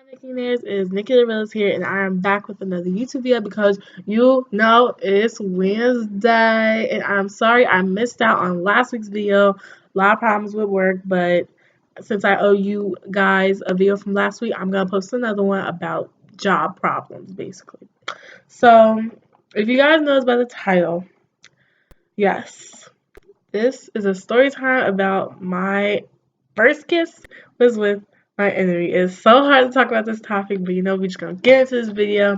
Nikki is Nikki the Realist here, and I am back with another YouTube video because you know it's Wednesday, and I'm sorry I missed out on last week's video. A lot of problems with work, but since I owe you guys a video from last week, I'm gonna post another one about job problems, basically. So, if you guys know by the title, yes, this is a story time about my first kiss was with my enemy. It's so hard to talk about this topic, but we're just gonna get into this video.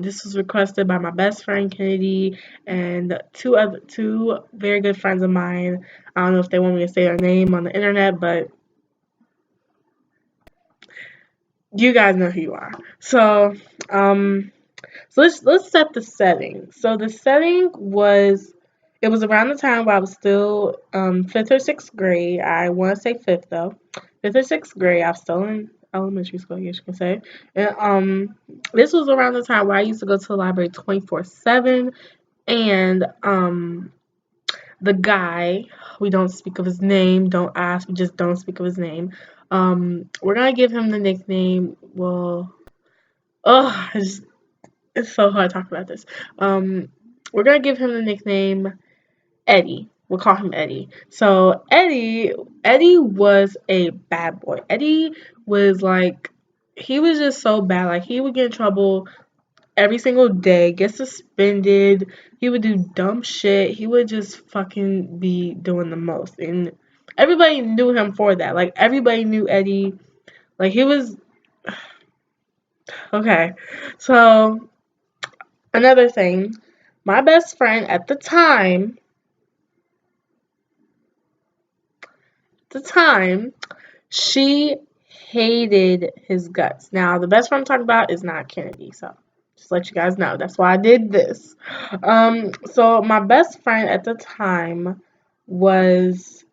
This was requested by my best friend Kennedy and two very good friends of mine. I don't know if they want me to say their name on the internet, but you guys know who you are. So let's set the setting. So the setting was it was around the time where I was still fifth or sixth grade. I want to say fifth though, fifth or sixth grade. I was still in elementary school, I guess you can say. And this was around the time where I used to go to the library 24/7. And the guy, we don't speak of his name. Don't ask. We just don't speak of his name. We're gonna give him the nickname. Well, oh, it's so hard to talk about this. We're gonna give him the nickname Eddie. We'll call him Eddie. So Eddie was a bad boy. Eddie was like, he was just so bad. Like he would get in trouble every single day, get suspended. He would do dumb shit. He would just fucking be doing the most, and everybody knew him for that. Like everybody knew Eddie. Like he was okay. So another thing, my best friend at the time, she hated his guts. Now, the best friend I'm talking about is not Kennedy, so just let you guys know. That's why I did this. So my best friend at the time was,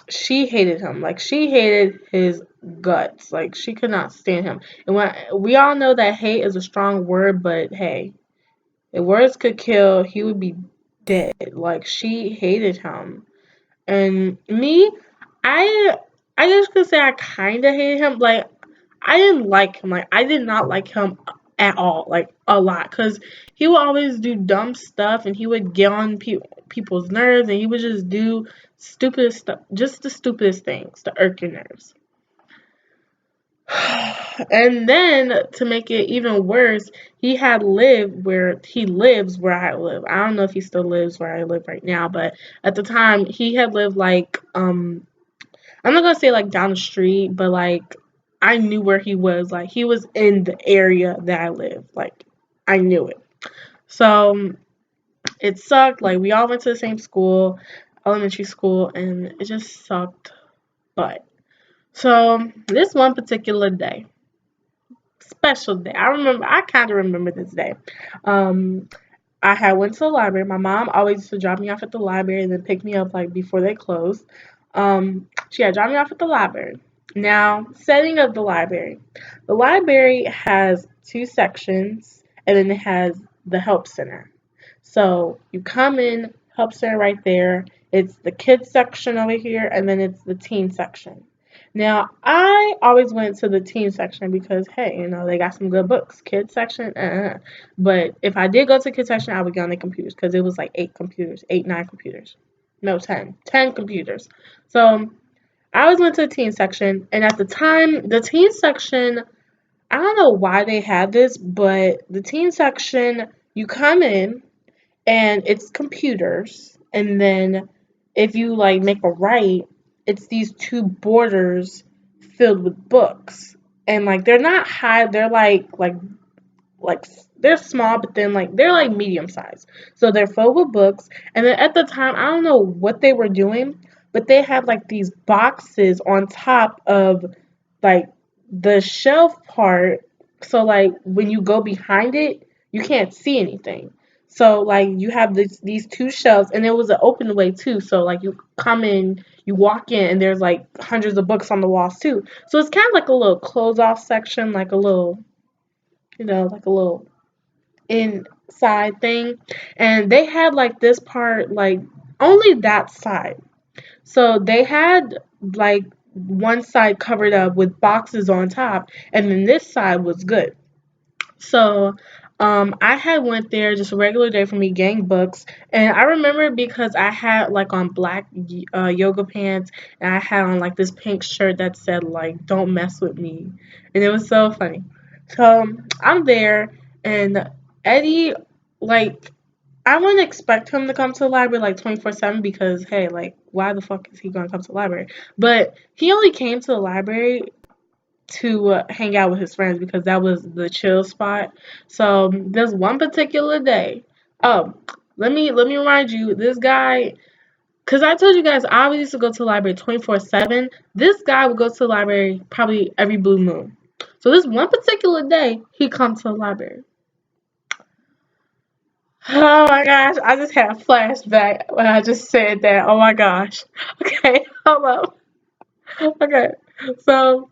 she hated him. Like she hated his guts. Like she could not stand him. And when we all know that hate is a strong word, but hey, if words could kill, he would be dead. Like she hated him. And me, I I just could say I kind of hated him. Like I didn't like him. Like I did not like him at all. Like a lot, cause he would always do dumb stuff, and he would get on people's nerves, and he would just do stupid stuff, just the stupidest things to irk your nerves. And then to make it even worse, he had lived where he lives where I live. I don't know if he still lives where I live right now, but at the time he had lived like I'm not gonna say like down the street, but like I knew where he was. Like he was in the area that I live. Like I knew it. So it sucked. Like we all went to the same school, elementary school, and it just sucked. But so this one particular day, special day. I kind of remember this day. Um, I had went to the library. My mom always used to drop me off at the library and then pick me up like before they closed. She had dropped me off at the library. Now, setting of the library. The library has two sections, and then it has the help center. So you come in, help center right there. It's the kids section over here, and then it's the teen section. Now, I always went to the teen section because, hey, they got some good books. Kids section, But if I did go to kids section, I would get on the computers because it was like 8 computers, 8, 9 computers. No, 10. 10 computers. So I always went to the teen section, and at the time, the teen section, I don't know why they had this, but the teen section, you come in, and it's computers, and then if you like make a right, it's these two borders filled with books, and like they're not high, they're like they're small, but then like they're like medium size, so they're filled with books. And then at the time, I don't know what they were doing, but they had like these boxes on top of like the shelf part, so like when you go behind it, you can't see anything. So like you have these two shelves, and it was an open way too. So like you come in, you walk in, and there's like hundreds of books on the walls too. So it's kind of like a little closed off section, like a little, like a little inside thing. And they had like this part, like only that side. So they had like one side covered up with boxes on top, and then this side was good. So I had went there just a regular day for me gang books, and I remember because I had like on black yoga pants, and I had on like this pink shirt that said like "Don't mess with me," and it was so funny. So I'm there, and Eddie, like, I wouldn't expect him to come to the library like 24/7 because hey, like, why the fuck is he gonna come to the library? But he only came to the library to hang out with his friends because that was the chill spot. So there's one particular day. Oh, let me remind you, this guy, because I told you guys I always used to go to the library 24/7. This guy would go to the library probably every blue moon. So this one particular day, he comes to the library. Oh my gosh, I just had a flashback when I just said that. Oh my gosh. Okay, hold up. Okay, so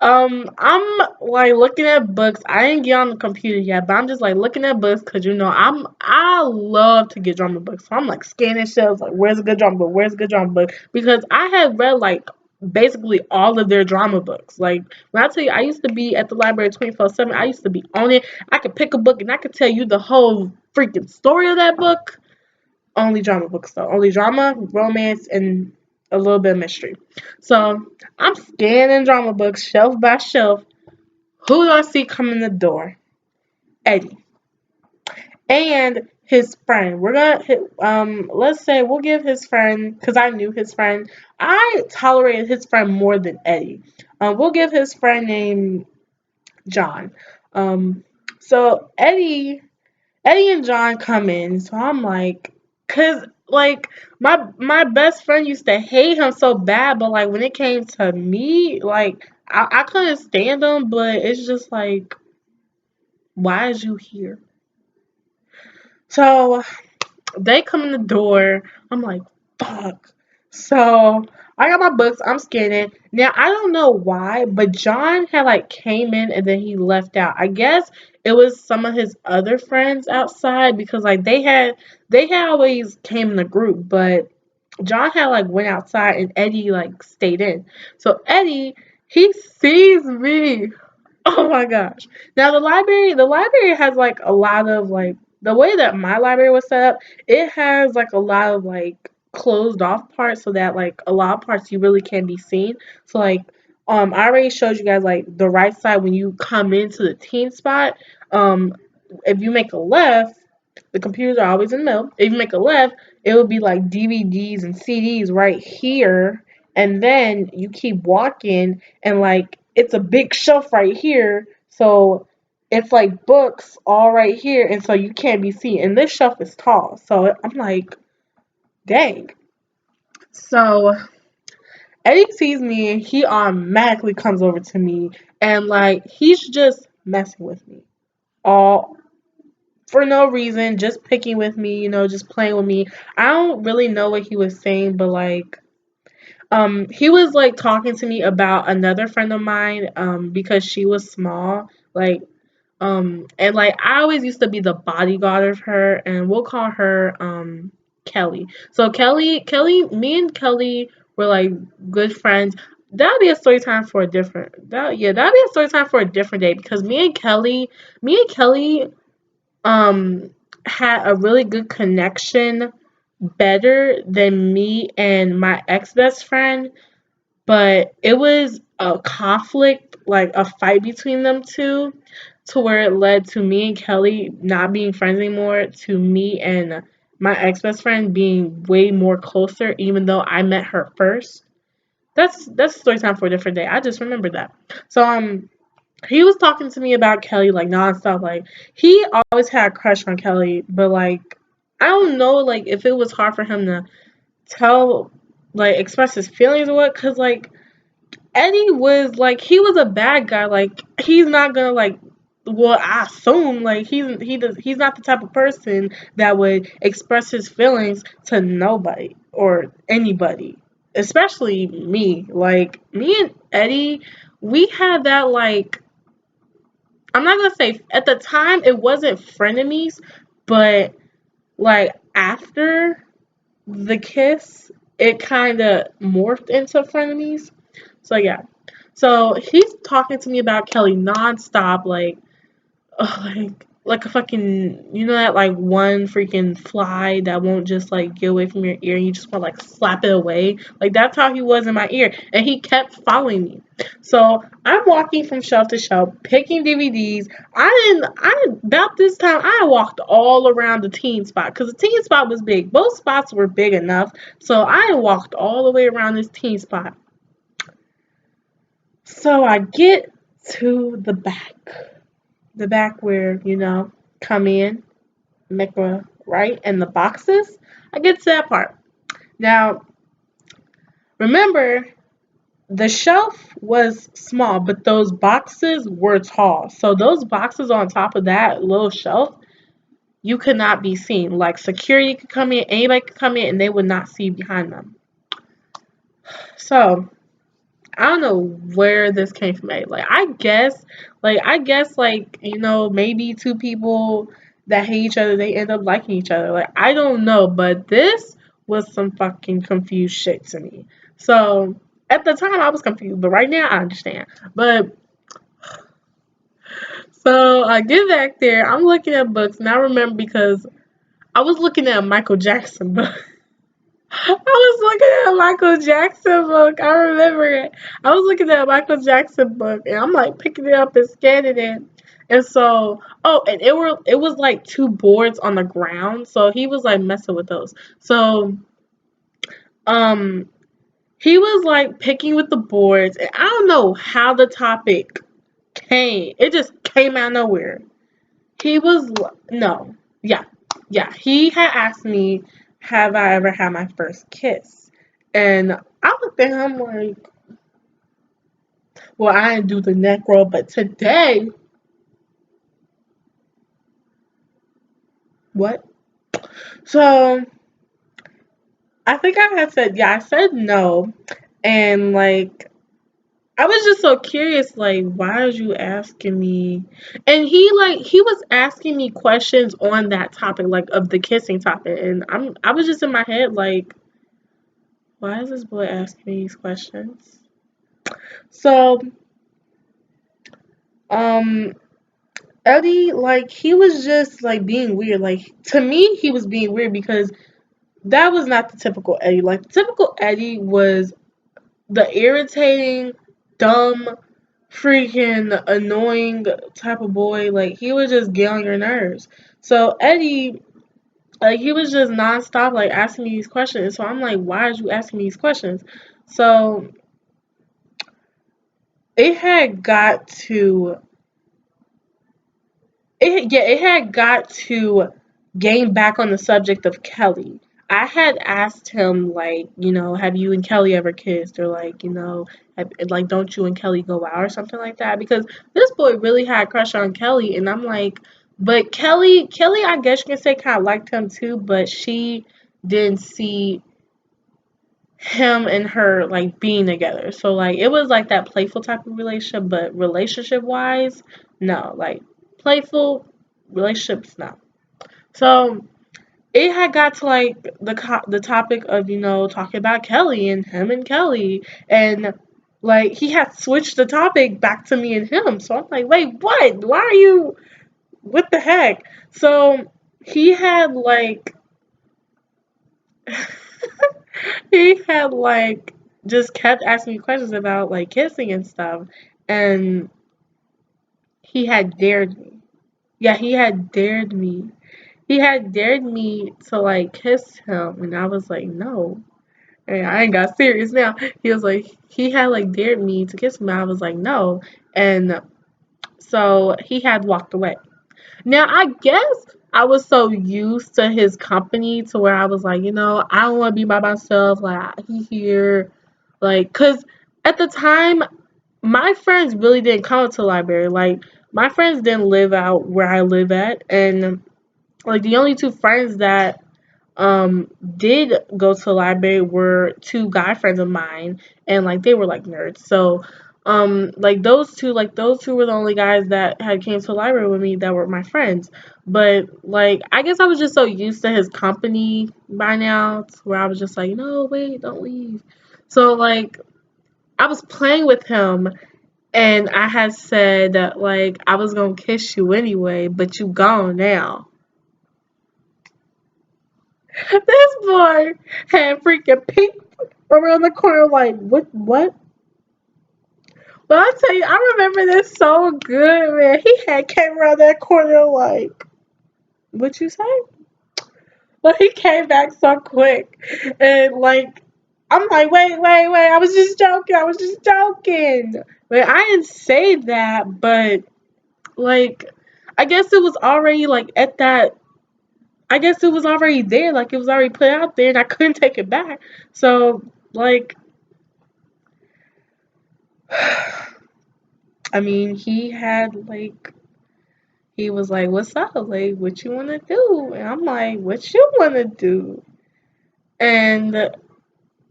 I'm like looking at books. I didn't get on the computer yet, but I'm just like looking at books because I love to get drama books. So I'm like scanning shelves, like where's a good drama book? Where's a good drama book? Because I had read like basically all of their drama books. Like when I tell you, I used to be at the library 24/7. I used to be on it. I could pick a book and I could tell you the whole freaking story of that book. Only drama books though. Only drama, romance, and a little bit of mystery. So I'm scanning drama books shelf by shelf. Who do I see come in the door? Eddie. And his friend. We're gonna hit, let's say we'll give his friend, because I knew his friend. I tolerated his friend more than Eddie. We'll give his friend named John. Um so Eddie and John come in, so I'm like, cause like my best friend used to hate him so bad, but like when it came to me, like I couldn't stand him, but it's just like, why is you here? So they come in the door. I'm like, fuck. So I got my books. I'm scanning. Now I don't know why, but John had like came in and then he left out. I guess it was some of his other friends outside because like they had always came in a group, but John had like went outside and Eddie like stayed in. So Eddie, he sees me. Oh my gosh. Now the library has like a lot of like the way that my library was set up, it has like a lot of like closed off parts so that like a lot of parts you really can't be seen. So like I already showed you guys like the right side when you come into the teen spot. Um if you make a left, the computers are always in the middle. If you make a left, it would be like DVDs and CDs right here. And then you keep walking and like it's a big shelf right here. So it's like books all right here. And so you can't be seen. And this shelf is tall. So I'm like, dang. So Eddie sees me and he automatically comes over to me and like he's just messing with me all for no reason, just picking with me, just playing with me. I don't really know what he was saying, but like he was like talking to me about another friend of mine because she was small, like and like I always used to be the bodyguard of her, and we'll call her Kelly. So me and Kelly were like good friends. That'll be a story time for a different that'll be a story time for a different day because me and Kelly um had a really good connection, better than me and my ex best friend, but it was a conflict, like a fight between them two, to where it led to me and Kelly not being friends anymore, to me and my ex best friend being way more closer, even though I met her first. That's story time for a different day. I just remembered that. So he was talking to me about Kelly like nonstop. Like he always had a crush on Kelly, but like I don't know like if it was hard for him to tell like express his feelings or what, cause like Eddie was like he was a bad guy. Like he's not gonna like. Well, I assume like he's not the type of person that would express his feelings to nobody or anybody, especially me. Like me and Eddie, we had that like I'm not gonna say at the time it wasn't frenemies, but like after the kiss, it kind of morphed into frenemies. So yeah. So he's talking to me about Kelly nonstop, like a fucking, you know, that like one freaking fly that won't just like get away from your ear and you just want to like slap it away. Like that's how he was in my ear, and he kept following me. So I'm walking from shelf to shelf picking DVDs. I didn't about this time I walked all around the teen spot because the teen spot was big. Both spots were big enough, so I walked all the way around this teen spot. So I get to the back where, you know, come in, make a right, and the boxes. I get to that part. Now, remember, the shelf was small, but those boxes were tall. So those boxes on top of that little shelf, you could not be seen. Like security could come in, anybody could come in, and they would not see behind them. So I don't know where this came from. Like you know, maybe two people that hate each other, they end up liking each other. Like I don't know, but this was some fucking confused shit to me. So at the time I was confused, but right now I understand. But so I get back there, I'm looking at books, and I remember because I was looking at a Michael Jackson book. I was looking at a Michael Jackson book. I remember it. I was looking at a Michael Jackson book, and I'm like picking it up and scanning it. And so, oh, and it was like two boards on the ground. So he was like messing with those. So, um, he was like picking with the boards, and I don't know how the topic came. It just came out of nowhere. He was no, yeah, yeah. He had asked me, "Have I ever had my first kiss?" And I looked at him like, "Well, I didn't do the neck roll, but today, what?" So I think I had said, yeah, I said no, and like I was just so curious, like, why are you asking me? And he was asking me questions on that topic, like of the kissing topic, and I was just in my head like, why is this boy asking me these questions? So, um, Eddie, like, he was just like being weird. Like, to me, he was being weird because that was not the typical Eddie. Like, the typical Eddie was the irritating, dumb, freaking annoying type of boy. Like, he would just get on your nerves. So, Eddie, like, he was just nonstop, like, asking me these questions. So, I'm like, why are you asking me these questions? So, it had got to it had got to gain back on the subject of Kelly. I had asked him, like, you know, have you and Kelly ever kissed, or like, you know, like, don't you and Kelly go out or something like that? Because this boy really had a crush on Kelly, and I'm like, but Kelly, I guess you can say kind of liked him too, but she didn't see him and her like being together. So like it was like that playful type of relationship, but relationship wise, no. Like playful relationships, no. So it had got to like the topic of, you know, talking about Kelly and him and Kelly, and like he had switched the topic back to me and him. So I'm like, wait, what? Why are you? What the heck? So he had like he had like just kept asking me questions about like kissing and stuff, and he had dared me. Yeah, he had dared me. He had dared me to like kiss him, and I was like, no. And I ain't got serious now. He was like, he had like dared me to kiss him, and I was like, no. And so he had walked away. Now, I guess I was so used to his company to where I was like, you know, I don't want to be by myself. Like, he here. Like, because at the time, my friends really didn't come to the library. Like, my friends didn't live out where I live at. And, like, the only two friends that did go to the library were two guy friends of mine. And, like, they were, like, nerds. So, like those two were the only guys that had came to the library with me that were my friends. But like I guess I was just so used to his company by now to where I was just like, no, wait, don't leave. So like I was playing with him and I had said that like I was gonna kiss you anyway, but you gone now. This boy had freaking peeked around the corner like what? But I tell you, I remember this so good, man. He had came around that corner like, what you say? But he came back so quick, and like, I'm like, wait, I was just joking, I was just joking. But I didn't say that, but like, I guess it was already like at that. I guess it was already there, like it was already put out there, and I couldn't take it back. So like, I mean, he was like, "What's up? Like, what you wanna do?" And I'm like, "What you wanna do?" And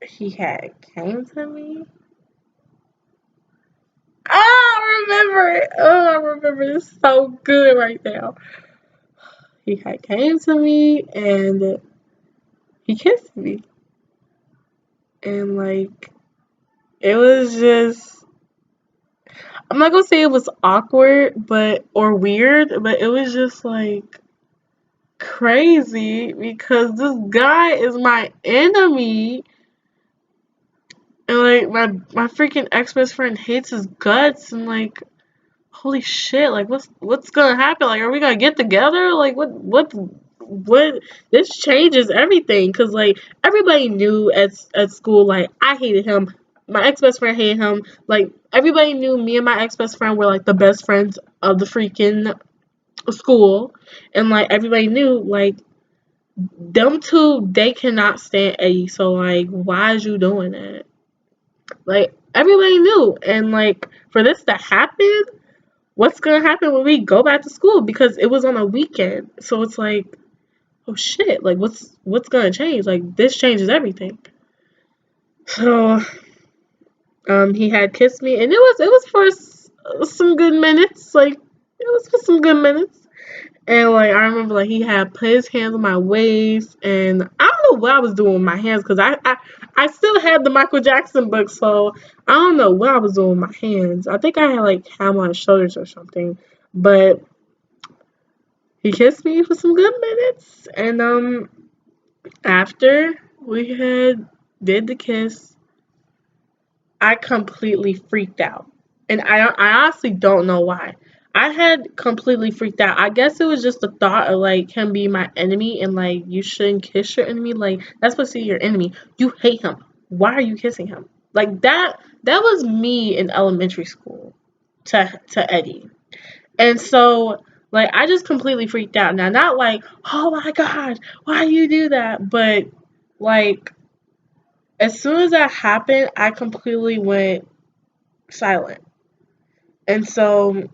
he had came to me. Oh, I remember it. Oh, I remember this so good right now. He had came to me and he kissed me, and like it was just. I'm not gonna say it was awkward, but or weird, but it was just like crazy because this guy is my enemy. And like my freaking ex best friend hates his guts and like holy shit, like what's gonna happen? Like are we gonna get together? Like what this changes everything because like everybody knew at school like I hated him. My ex best friend hated him. Like everybody knew me and my ex best friend were like the best friends of the freaking school. And like everybody knew like them two they cannot stand Eddie. So like why is you doing that? Like everybody knew, and like for this to happen, what's gonna happen when we go back to school? Because it was on a weekend, so it's like, oh shit, like what's gonna change? Like this changes everything. So he had kissed me, and it was for some good minutes. Like it was for some good minutes. And like I remember, like he had put his hands on my waist, and I don't know what I was doing with my hands because I still had the Michael Jackson book, so I don't know what I was doing with my hands. I think I had like had on my shoulders or something, but he kissed me for some good minutes, and after we had did the kiss, I completely freaked out. And I honestly don't know why. I had completely freaked out. I guess it was just the thought of like him being my enemy and like you shouldn't kiss your enemy. Like that's supposed to be your enemy. You hate him. Why are you kissing him? Like that was me in elementary school to Eddie. And so like I just completely freaked out. Now not like, oh my god, why do you do that? But like as soon as that happened, I completely went silent. And so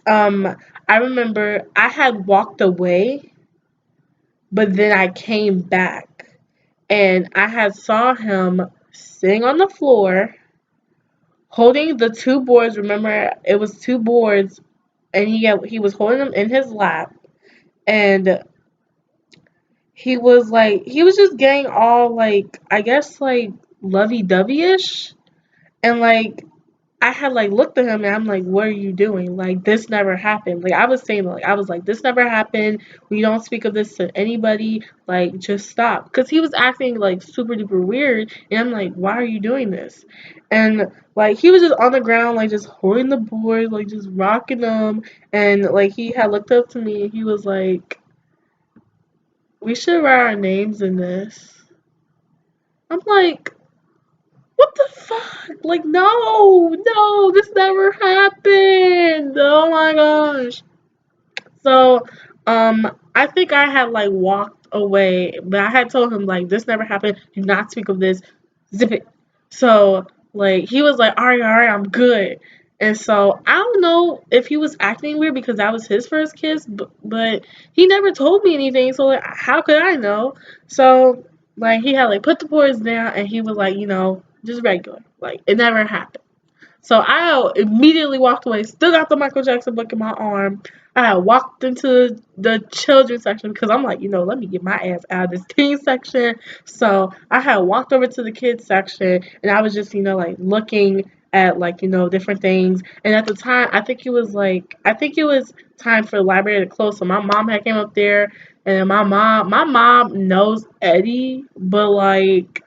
I remember I had walked away, but then I came back and I had saw him sitting on the floor holding the two boards. Remember it was two boards and he was holding them in his lap and he was just getting all like I guess like lovey dovey ish and like I had like looked at him and I'm like, what are you doing? Like this never happened. Like I was saying, like I was like, this never happened. We don't speak of this to anybody. Like just stop. Because he was acting like super duper weird, and I'm like, why are you doing this? And like he was just on the ground, like just holding the board, like just rocking them, and like he had looked up to me and he was like, we should write our names in this. I'm like, what the fuck? Like, no, this never happened. Oh my gosh. So, I think I had like walked away, but I had told him like this never happened. Do not speak of this. Zip it. So, like, he was like, all right, I'm good. And so I don't know if he was acting weird because that was his first kiss, but he never told me anything. So like, how could I know? So like he had like put the boys down and he was like, just regular, like it never happened. So I immediately walked away, still got the Michael Jackson book in my arm. I walked into the children's section because I'm like, let me get my ass out of this teen section. So I had walked over to the kids section and I was just, like looking at like, different things. And at the time, I think it was time for the library to close. So my mom had came up there and my mom knows Eddie, but like,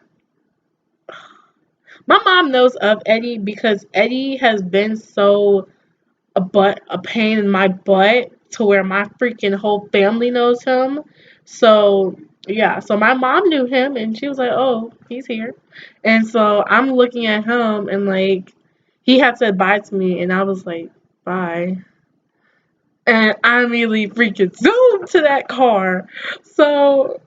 my mom knows of Eddie because Eddie has been so a pain in my butt to where my freaking whole family knows him. So yeah, so my mom knew him and she was like, "Oh, he's here," and so I'm looking at him and like he had said bye to me and I was like, "Bye." And I immediately freaking zoomed to that car. So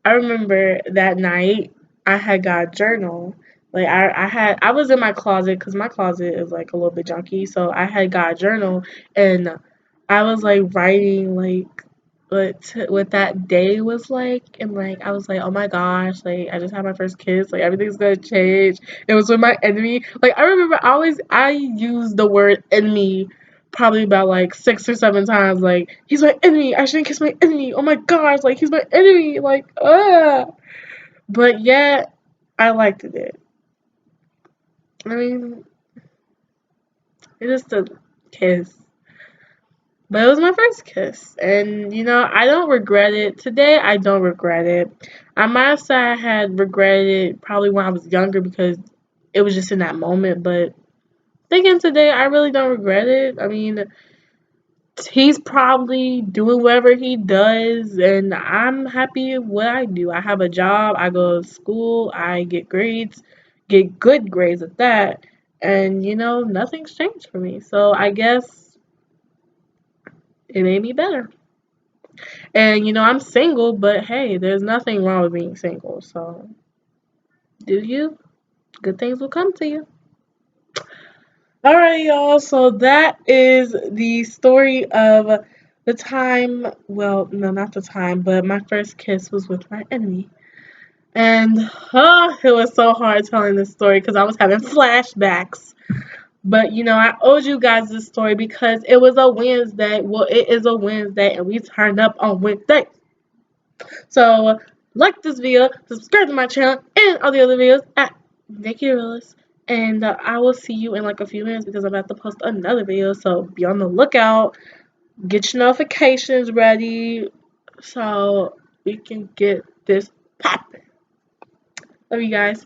I remember that night I had got a journal. Like I was in my closet because my closet is like a little bit junky. So I had got a journal and I was like writing like what that day was like, and like I was like, oh my gosh, like I just had my first kiss, like everything's gonna change. It was with my enemy. Like I remember I used the word enemy probably about like 6 or 7 times. Like he's my enemy. I shouldn't kiss my enemy. Oh my gosh, like he's my enemy. Like but yet I liked it. I mean, it's just a kiss. But it was my first kiss. And, I don't regret it. Today, I don't regret it. I might have said I had regretted it probably when I was younger because it was just in that moment. But thinking today, I really don't regret it. I mean, he's probably doing whatever he does. And I'm happy with what I do. I have a job. I go to school. I get grades. Get good grades at that. And, nothing's changed for me. So I guess it made me better. And I'm single, but hey, there's nothing wrong with being single. So, do you? Good things will come to you. All right, y'all. So that is the story of the time. Well, no, not the time, but my first kiss was with my enemy. And it was so hard telling this story because I was having flashbacks. But I owed you guys this story because it was a Wednesday. Well, it is a Wednesday, and we turned up on Wednesday. So, like this video, subscribe to my channel and all the other videos at Nikki Realist. And I will see you in like a few minutes because I'm about to post another video. So, be on the lookout. Get your notifications ready so we can get this popping. Love you guys.